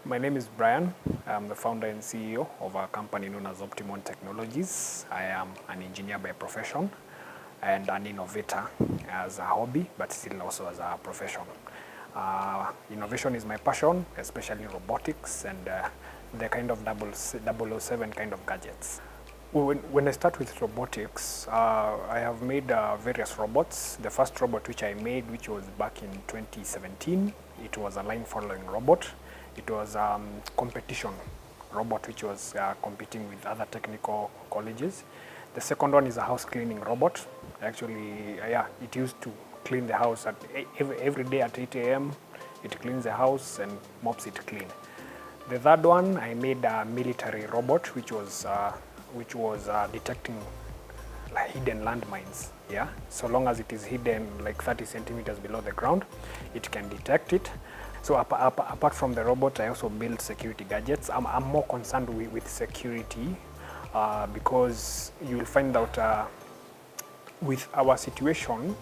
My name is Brian. I'm the founder and CEO of a company known as Optimum Technologies. I am an engineer by profession and an innovator as a hobby, but still also as a profession. Innovation is my passion, especially robotics and the kind of 007 kind of gadgets. When I start with robotics, I have made various robots. The first robot which I made, which was back in 2017, it was a line following robot. It was a competition robot which was competing with other technical colleges. The second one is a house cleaning robot. Actually, it used to clean the house every day at 8 a.m. It cleans the house and mops it clean. The third one, I made a military robot which was detecting hidden landmines. Yeah, so long as it is hidden like 30 centimeters below the ground, it can detect it. So apart from the robot, I also build security gadgets. I'm more concerned with security because you will find out with our situation,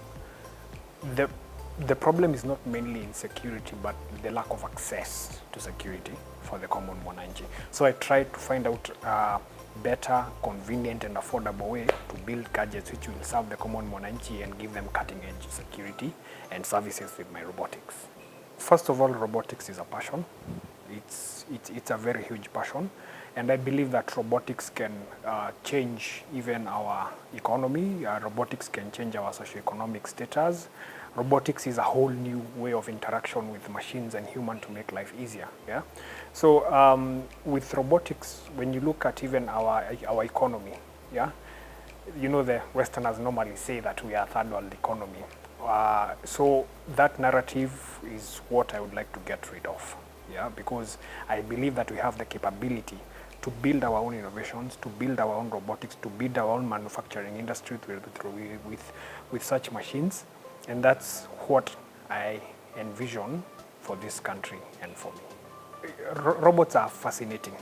the problem is not mainly in security, but the lack of access to security for the common mwananchi. So I try to find out better, convenient and affordable way to build gadgets which will serve the common mwananchi and give them cutting-edge security and services with my robotics. First of all, robotics is a passion. It's a very huge passion, and I believe that robotics can change even our economy. Robotics can change our socioeconomic status. Robotics is a whole new way of interaction with machines and human to make life easier. Yeah. So with robotics, when you look at even our economy, yeah, you know the Westerners normally say that we are a third world economy. So that narrative is what I would like to get rid of, yeah, because I believe that we have the capability to build our own innovations, to build our own robotics, to build our own manufacturing industry with such machines, and that's what I envision for this country and for me. Robots are fascinating.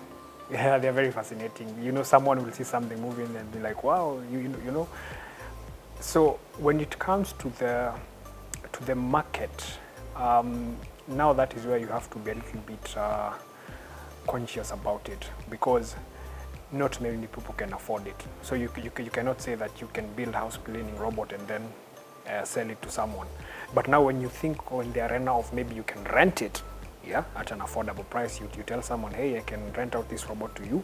Yeah, they're very fascinating. You know, someone will see something moving and be like, wow, you know. So when it comes to the market, now that is where you have to be a little bit conscious about it, because not many people can afford it. So you cannot say that you can build house cleaning robot and then sell it to someone. But now when you think on the arena of maybe you can rent it, yeah, at an affordable price, you tell someone, hey, I can rent out this robot to you.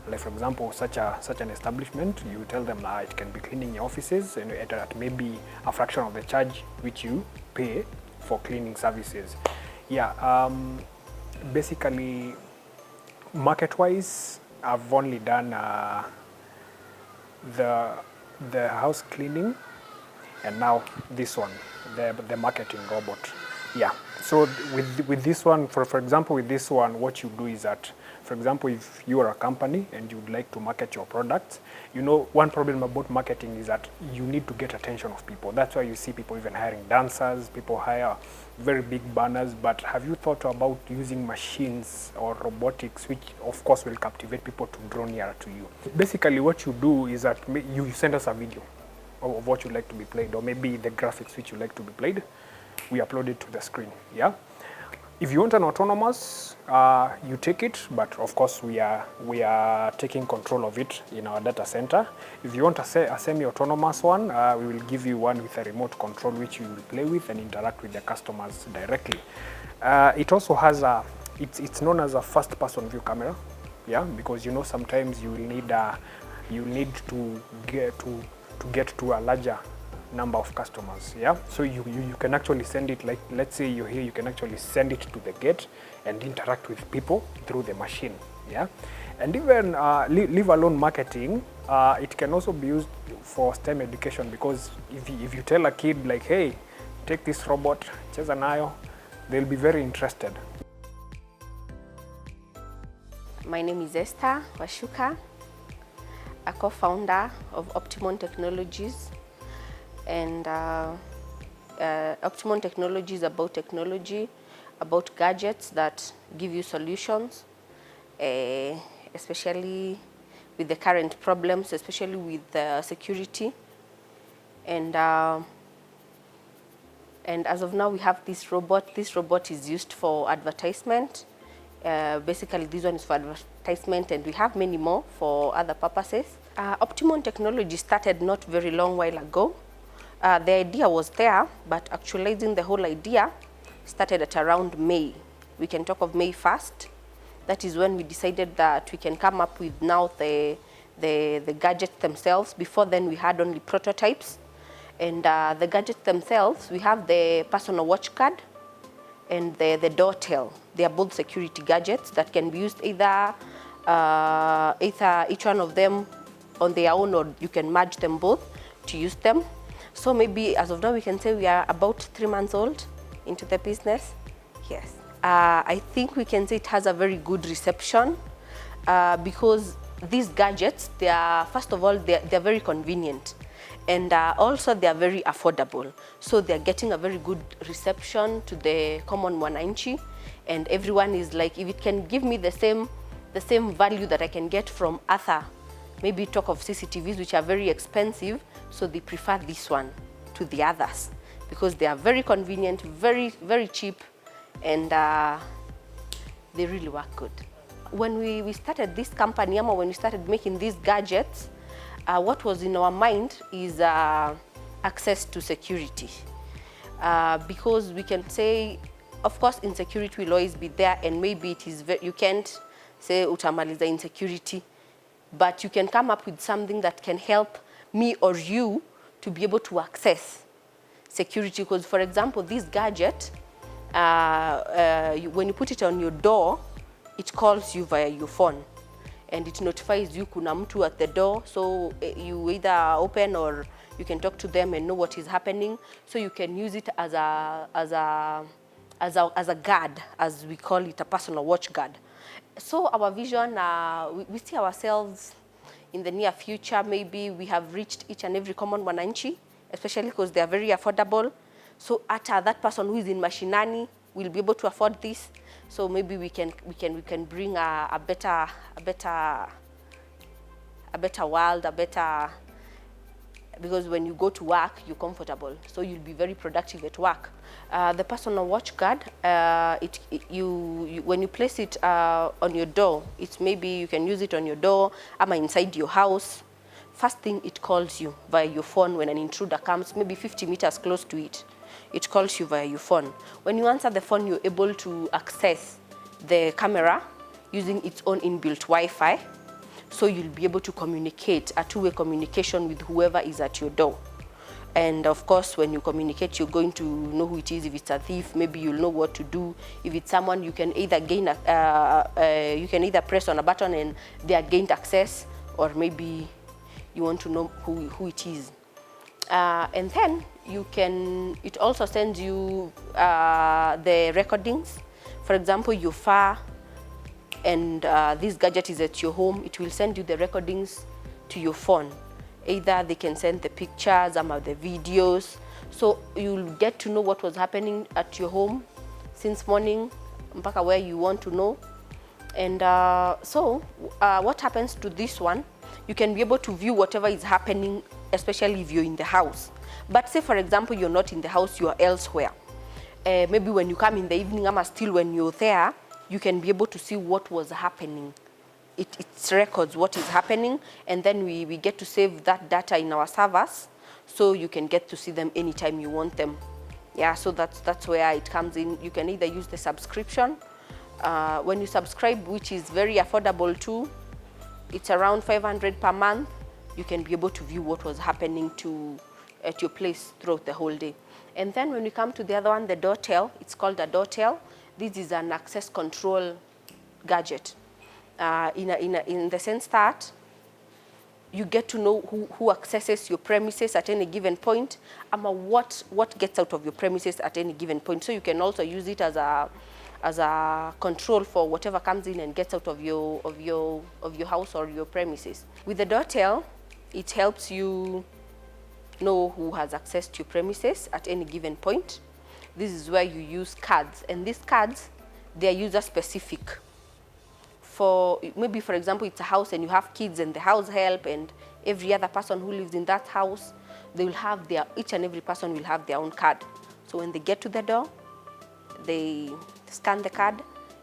Like for example, such an establishment, you tell them it can be cleaning your offices and at maybe a fraction of the charge which you pay for cleaning services. Yeah, basically, market-wise, I've only done the house cleaning, and now this one, the marketing robot. Yeah. So with this one, for example, with this one, what you do is that, for example, if you are a company and you would like to market your products, you know, one problem about marketing is that you need to get attention of people. That's why you see people even hiring dancers, people hire very big banners. But have you thought about using machines or robotics, which of course will captivate people to draw nearer to you? Basically, what you do is that you send us a video of what you like to be played, or maybe the graphics which you like to be played. We upload it to the screen. Yeah. If you want an autonomous, you take it, but of course we are taking control of it in our data center. If you want a semi-autonomous one, we will give you one with a remote control which you will play with and interact with the customers directly. It also has it's known as a first-person view camera. Yeah, because you know sometimes you will need to get to a larger number of customers. Yeah, so you can actually send it, like let's say you're here, you can actually send it to the gate and interact with people through the machine. Yeah, and even leave alone marketing, it can also be used for STEM education, because if you tell a kid like, hey, take this robot, cheza nayo, they'll be very interested. My name is Esther Washuka, a co-founder of Optimum Technologies. And Optimum Technology is about technology, about gadgets that give you solutions, especially with the current problems, especially with security. And as of now, we have this robot. This robot is used for advertisement Basically, this one is for advertisement, and we have many more for other purposes. Optimum technology started not very long while ago. The idea was there, but actualizing the whole idea started at around May. We can talk of May 1st. That is when we decided that we can come up with now the gadgets themselves. Before then, we had only prototypes. And the gadgets themselves, we have the personal watch guard and the doorbell. They are both security gadgets that can be used either each one of them on their own, or you can merge them both to use them. So maybe as of now, we can say we are about 3 months old into the business. Yes. I think we can say it has a very good reception because these gadgets, they are, first of all, they're very convenient. And also they are very affordable. So they're getting a very good reception to the common mwananchi. And everyone is like, if it can give me the same value that I can get from other, maybe talk of CCTVs, which are very expensive, so they prefer this one to the others because they are very convenient, very, very cheap, and they really work good. When we started this company, when we started making these gadgets, what was in our mind is access to security. Because we can say, of course, insecurity will always be there, and maybe it is you can't say utamaliza insecurity, but you can come up with something that can help me or you to be able to access security. Because, for example, this gadget, when you put it on your door, it calls you via your phone. And it notifies you kuna mtu at the door, so you either open or you can talk to them and know what is happening. So you can use it as a guard, as we call it, a personal watch guard. So our vision, we see ourselves in the near future. Maybe we have reached each and every common mwananchi, especially because they are very affordable. So that person who is in mashinani will be able to afford this. So maybe we can bring a better world, because when you go to work, you're comfortable, so you'll be very productive at work. The personal watch guard, when you place it on your door, it's maybe you can use it on your door, inside your house. First thing, it calls you via your phone when an intruder comes, maybe 50 meters close to it. It calls you via your phone. When you answer the phone, you're able to access the camera using its own inbuilt Wi-Fi. So you'll be able to communicate, a two-way communication with whoever is at your door. And of course, when you communicate, you're going to know who it is. If it's a thief, maybe you'll know what to do. If it's someone, you can either you can either press on a button and they are gained access, or maybe you want to know who it is. And then it also sends you the recordings. For example, you're far and this gadget is at your home, it will send you the recordings to your phone. Either they can send the pictures or the videos. So you'll get to know what was happening at your home since morning, mpaka where you want to know. And what happens to this one, you can be able to view whatever is happening, especially if you're in the house. But say, for example, you're not in the house, you are elsewhere. Maybe when you come in the evening, still when you're there, you can be able to see what was happening. It records what is happening, and then we get to save that data in our servers, so you can get to see them anytime you want them. Yeah, so that's where it comes in. You can either use the subscription. When you subscribe, which is very affordable too, it's around 500 per month, you can be able to view what was happening at your place throughout the whole day. And then when we come to the other one, the doorbell, it's called a doorbell. This is an access control gadget. In the sense that you get to know who accesses your premises at any given point, what gets out of your premises at any given point. So you can also use it as a control for whatever comes in and gets out of your house or your premises. With the doorbell, it helps you know who has access to your premises at any given point. This is where you use cards, and these cards, they are user specific. For maybe, for example, it's a house and you have kids and the house help and every other person who lives in that house, they will have each and every person will have their own card. So when they get to the door, they scan the card,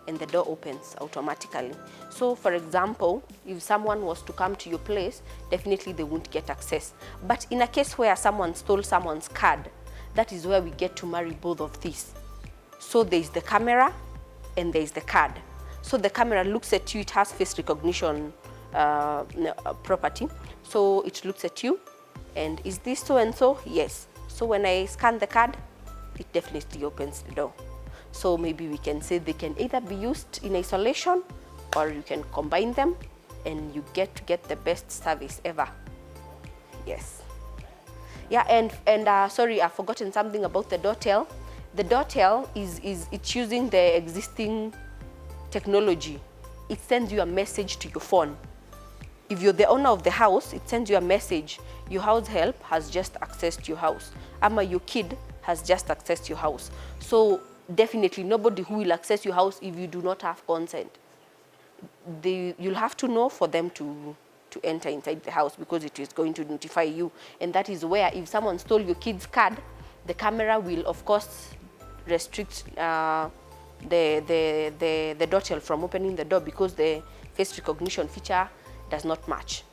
and the door opens automatically. So for example, if someone was to come to your place, definitely they won't get access. But in a case where someone stole someone's card, that is where we get to marry both of these. So there is the camera and there is the card. So the camera looks at you, it has face recognition property. So it looks at you and is this so and so? Yes. So when I scan the card, it definitely opens the door. So maybe we can say they can either be used in isolation or you can combine them and you get to get the best service ever. Yes. Yeah, and sorry, I've forgotten something about the doorbell. The doorbell it's using the existing technology. It sends you a message to your phone. If you're the owner of the house, it sends you a message. Your house help has just accessed your house. Ama your kid has just accessed your house. So definitely nobody who will access your house if you do not have consent. You'll have to know for them to enter inside the house because it is going to notify you. And that is where if someone stole your kid's card, the camera will of course restrict the doorbell from opening the door because the face recognition feature does not match.